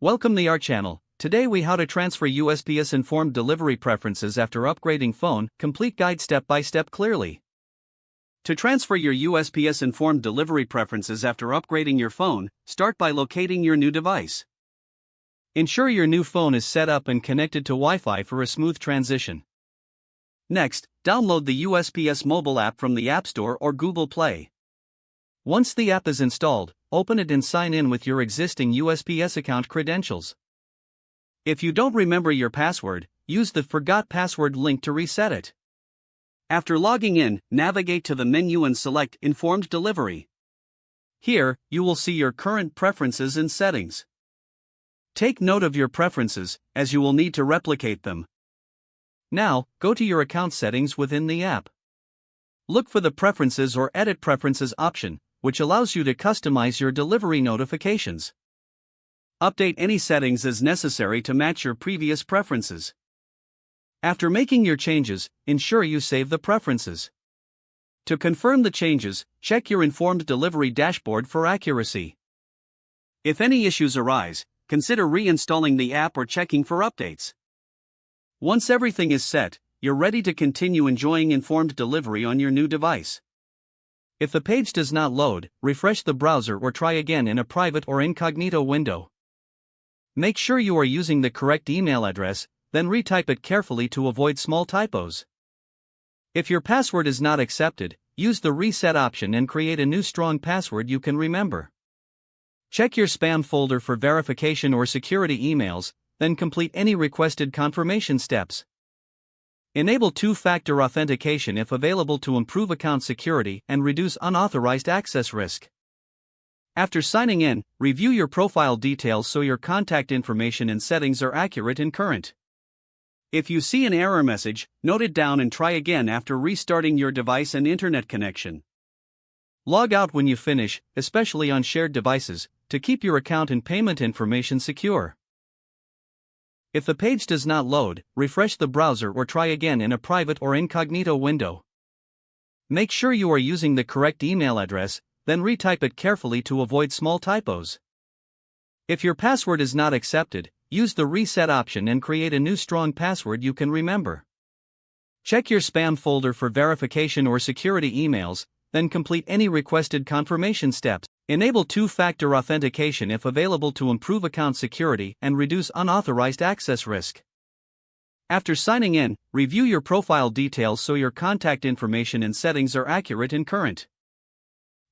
Welcome to our channel. Today we how to transfer USPS Informed Delivery preferences after upgrading phone, complete guide step by step clearly. To transfer your USPS Informed Delivery preferences after upgrading your phone, start by locating your new device. Ensure your new phone is set up and connected to Wi-Fi for a smooth transition. Next, download the USPS mobile app from the App Store or Google Play. Once the app is installed, open it and sign in with your existing USPS account credentials. If you don't remember your password, use the Forgot Password link to reset it. After logging in, navigate to the menu and select Informed Delivery. Here, you will see your current preferences and settings. Take note of your preferences, as you will need to replicate them. Now, go to your account settings within the app. Look for the Preferences or Edit Preferences option, which allows you to customize your delivery notifications. Update any settings as necessary to match your previous preferences. After making your changes, ensure you save the preferences. To confirm the changes, check your Informed Delivery dashboard for accuracy. If any issues arise, consider reinstalling the app or checking for updates. Once everything is set, you're ready to continue enjoying Informed Delivery on your new device. If the page does not load, refresh the browser or try again in a private or incognito window. Make sure you are using the correct email address, then retype it carefully to avoid small typos. If your password is not accepted, use the reset option and create a new strong password you can remember. Check your spam folder for verification or security emails, then complete any requested confirmation steps. Enable two-factor authentication if available to improve account security and reduce unauthorized access risk. After signing in, review your profile details so your contact information and settings are accurate and current. If you see an error message, note it down and try again after restarting your device and internet connection. Log out when you finish, especially on shared devices, to keep your account and payment information secure. If the page does not load, refresh the browser or try again in a private or incognito window. Make sure you are using the correct email address, then retype it carefully to avoid small typos. If your password is not accepted, use the reset option and create a new strong password you can remember. Check your spam folder for verification or security emails, then complete any requested confirmation steps. Enable two-factor authentication if available to improve account security and reduce unauthorized access risk. After signing in, review your profile details so your contact information and settings are accurate and current.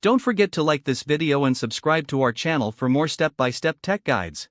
Don't forget to like this video and subscribe to our channel for more step-by-step tech guides.